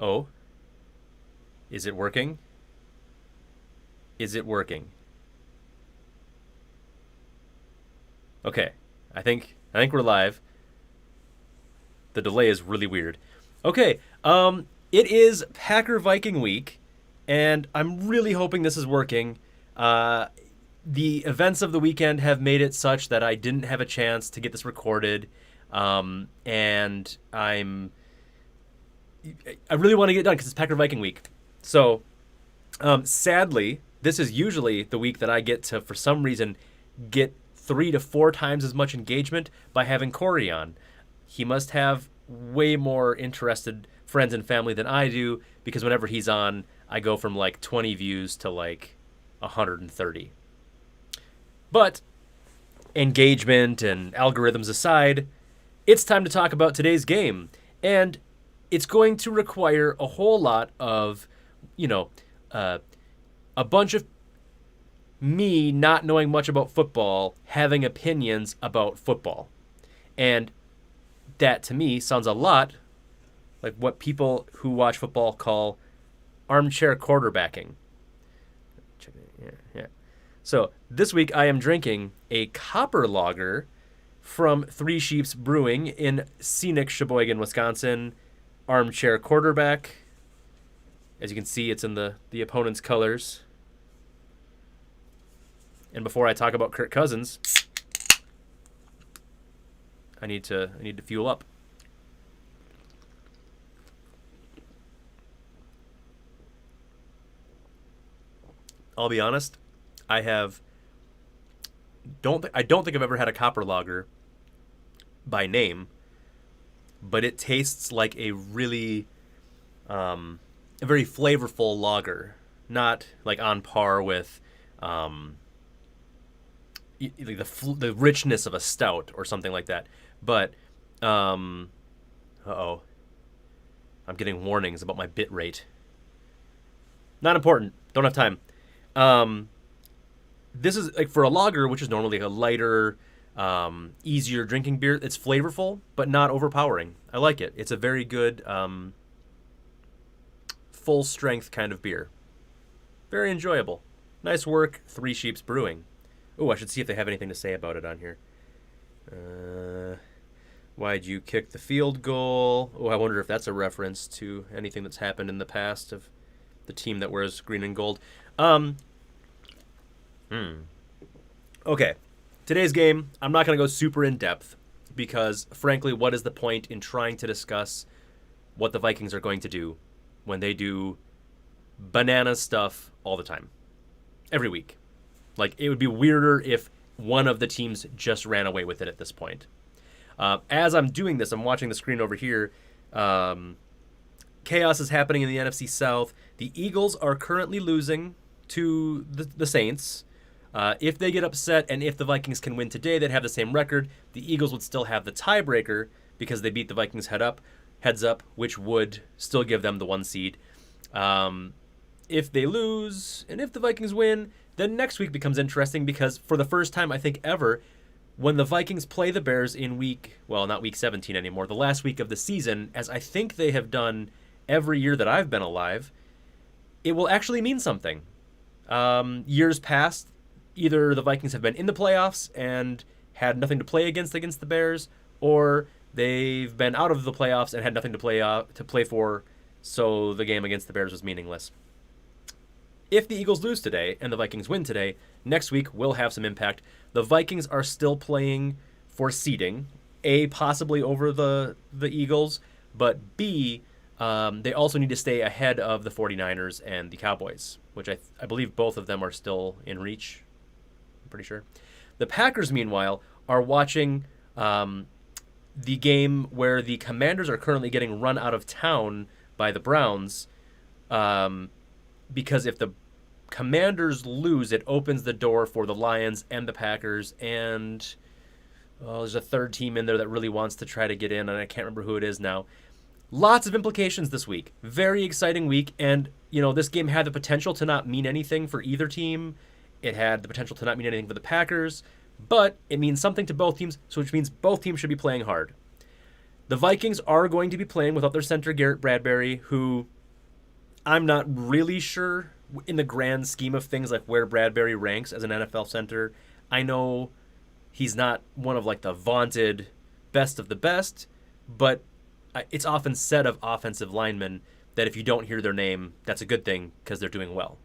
Oh, is it working? Is it working? Okay. I think we're live. The delay is really weird. Okay. It is Packer Viking week, and I'm really hoping this is working. The events of the weekend have made it such that I didn't have a chance to get this recorded. And I really want to get it done because it's Packer Viking week. So, sadly, this is usually the week that I get to, for some reason, get 3 to 4 times as much engagement by having Corey on. He must have way more interested friends and family than I do, because whenever he's on, I go from like 20 views to like 130. But engagement and algorithms aside, it's time to talk about today's game. And it's going to require a whole lot of, a bunch of me not knowing much about football, having opinions about football. And that, to me, sounds a lot like what people who watch football call armchair quarterbacking. Yeah. So this week I am drinking a copper lager from Three Sheeps Brewing in scenic Sheboygan, Wisconsin. Armchair quarterback. As you can see, it's in the opponent's colors. And before I talk about Kirk Cousins, I need to fuel up. I'll be honest, I don't think I've ever had a copper lager by name, but it tastes like a really a very flavorful lager, not like on par with the richness of a stout or something like that. But I'm getting warnings about my bit rate. Not important. Don't have time. This is like for a lager, which is normally a lighter, easier drinking beer. It's flavorful, but not overpowering. I like it. It's a very good, full strength kind of beer. Very enjoyable. Nice work, Three Sheeps Brewing. Oh, I should see if they have anything to say about it on here. Why'd you kick the field goal? Oh, I wonder if that's a reference to anything that's happened in the past of the team that wears green and gold. Okay. Today's game, I'm not going to go super in depth because, frankly, what is the point in trying to discuss what the Vikings are going to do when they do banana stuff all the time? Every week. Like, it would be weirder if one of the teams just ran away with it at this point. As I'm doing this, I'm watching the screen over here. Chaos is happening in the NFC South. The Eagles are currently losing to the Saints. If they get upset and if the Vikings can win today, they'd have the same record. The Eagles would still have the tiebreaker because they beat the Vikings heads up, which would still give them the 1 seed. If they lose and if the Vikings win, then next week becomes interesting because for the first time, I think ever, when the Vikings play the Bears in not week 17 anymore, the last week of the season, as I think they have done every year that I've been alive, it will actually mean something. Years past, either the Vikings have been in the playoffs and had nothing to play against the Bears, or they've been out of the playoffs and had nothing to play for, so the game against the Bears was meaningless. If the Eagles lose today and the Vikings win today, next week will have some impact. The Vikings are still playing for seeding, A, possibly over the Eagles, but B, they also need to stay ahead of the 49ers and the Cowboys, which I believe both of them are still in reach. I'm pretty sure. The Packers, meanwhile, are watching the game where the Commanders are currently getting run out of town by the Browns, because if the Commanders lose, it opens the door for the Lions and the Packers, and there's a third team in there that really wants to try to get in, and I can't remember who it is now. Lots of implications this week. Very exciting week, and this game had the potential to not mean anything for either team. It had the potential to not mean anything for the Packers, but it means something to both teams, which means both teams should be playing hard. The Vikings are going to be playing without their center Garrett Bradbury, who I'm not really sure in the grand scheme of things like where Bradbury ranks as an NFL center. I know he's not one of like the vaunted best of the best, but it's often said of offensive linemen that if you don't hear their name, that's a good thing because they're doing well.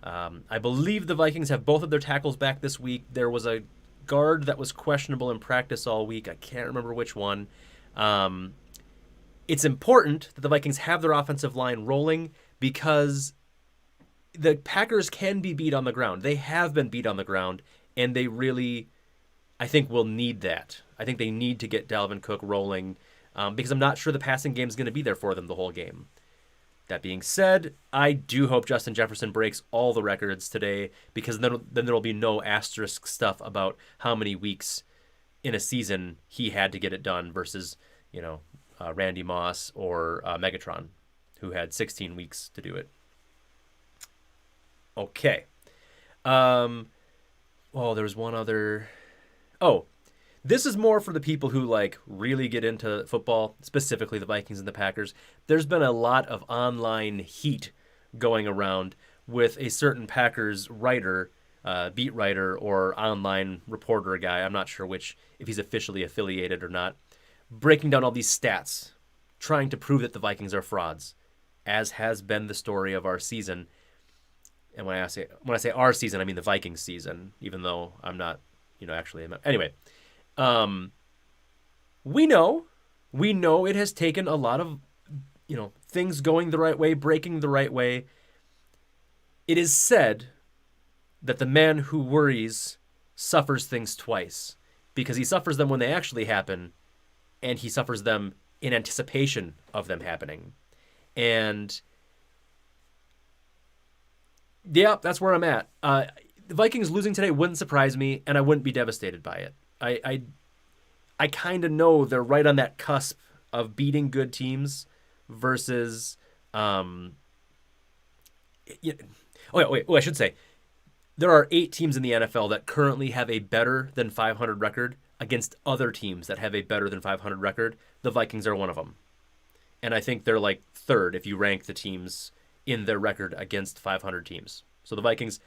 I believe the Vikings have both of their tackles back this week. There was a guard that was questionable in practice all week. I can't remember which one. It's important that the Vikings have their offensive line rolling because the Packers can be beat on the ground. They have been beat on the ground, and they really, I think, will need that. I think they need to get Dalvin Cook rolling because I'm not sure the passing game is going to be there for them the whole game. That being said, I do hope Justin Jefferson breaks all the records today because then there will be no asterisk stuff about how many weeks in a season he had to get it done versus, Randy Moss or Megatron, who had 16 weeks to do it. Okay. There was one other. Oh, this is more for the people who really get into football, specifically the Vikings and the Packers. There's been a lot of online heat going around with a certain Packers writer, beat writer, or online reporter guy. I'm not sure which, if he's officially affiliated or not, breaking down all these stats, trying to prove that the Vikings are frauds, as has been the story of our season. And when I say our season, I mean the Vikings season, even though I'm not, actually. Anyway, we know it has taken a lot of, things going the right way, breaking the right way. It is said that the man who worries suffers things twice because he suffers them when they actually happen, and he suffers them in anticipation of them happening. And yeah, that's where I'm at. The Vikings losing today wouldn't surprise me, and I wouldn't be devastated by it. I kind of know they're right on that cusp of beating good teams versus. I should say there are 8 teams in the NFL that currently have a better than 500 record against other teams that have a better than 500 record. The Vikings are one of them, and I think they're like third if you rank the teams in their record against 500 teams. So the Vikings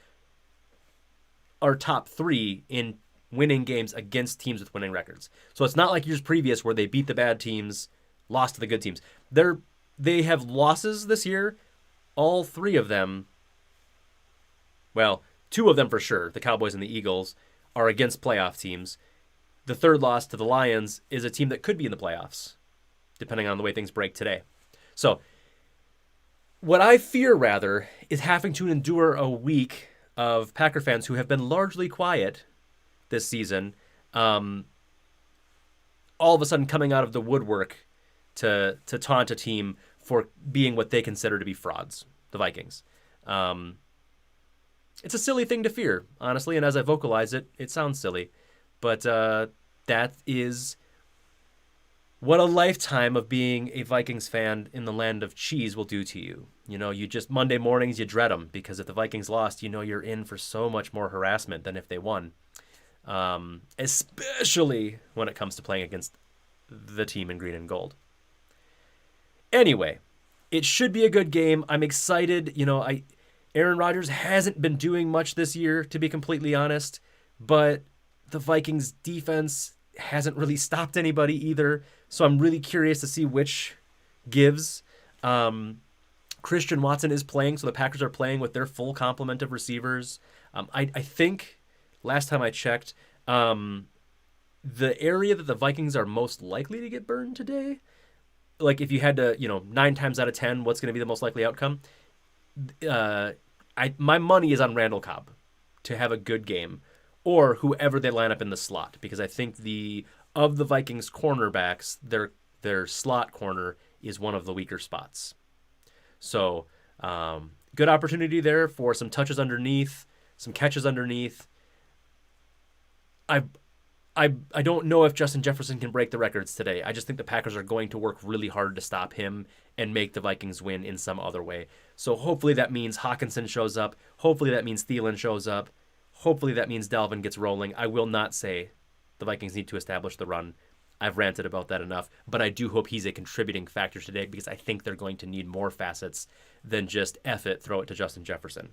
are top 3 in winning games against teams with winning records. So it's not like years previous where they beat the bad teams, lost to the good teams. They have losses this year. All 3 of them, well, 2 of them for sure, the Cowboys and the Eagles, are against playoff teams. The third loss to the Lions is a team that could be in the playoffs, depending on the way things break today. So what I fear, rather, is having to endure a week of Packer fans who have been largely quiet this season, all of a sudden coming out of the woodwork to taunt a team for being what they consider to be frauds, the Vikings. It's a silly thing to fear, honestly, and as I vocalize it, it sounds silly. But that is what a lifetime of being a Vikings fan in the land of cheese will do to you. You just, Monday mornings, you dread them, because if the Vikings lost, you're in for so much more harassment than if they won. Especially when it comes to playing against the team in green and gold. Anyway, it should be a good game. I'm excited. Aaron Rodgers hasn't been doing much this year, to be completely honest, but the Vikings defense hasn't really stopped anybody either. So I'm really curious to see which gives. Christian Watson is playing, so the Packers are playing with their full complement of receivers. I think last time I checked, the area that the Vikings are most likely to get burned today, like if you had to, 9 times out of 10, what's going to be the most likely outcome? My money is on Randall Cobb to have a good game, or whoever they line up in the slot, because I think of the Vikings cornerbacks, their slot corner is one of the weaker spots. So good opportunity there for some touches underneath, some catches underneath. I don't know if Justin Jefferson can break the records today. I just think the Packers are going to work really hard to stop him and make the Vikings win in some other way. So hopefully that means Hawkinson shows up. Hopefully that means Thielen shows up. Hopefully that means Dalvin gets rolling. I will not say the Vikings need to establish the run. I've ranted about that enough, but I do hope he's a contributing factor today because I think they're going to need more facets than just F it, throw it to Justin Jefferson.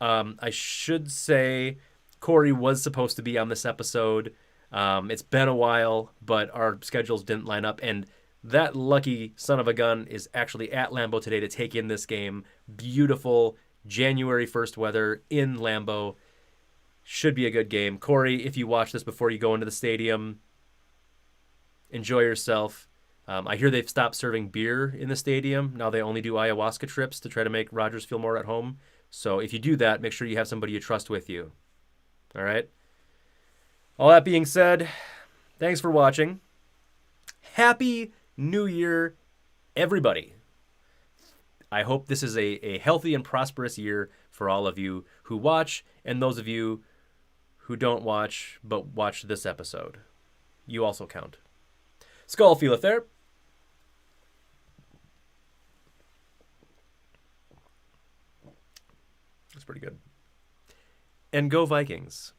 I should say Corey was supposed to be on this episode. It's been a while, but our schedules didn't line up, and that lucky son of a gun is actually at Lambeau today to take in this game. Beautiful January 1st weather in Lambeau. Should be a good game. Corey, if you watch this before you go into the stadium, enjoy yourself. I hear they've stopped serving beer in the stadium. Now they only do ayahuasca trips to try to make Rodgers feel more at home. So if you do that, make sure you have somebody you trust with you. All right? All that being said, thanks for watching. Happy New Year, everybody. I hope this is a healthy and prosperous year for all of you who watch and those of you who don't watch but watch this episode. You also count. Skull feeleth there. That's pretty good. And go Vikings.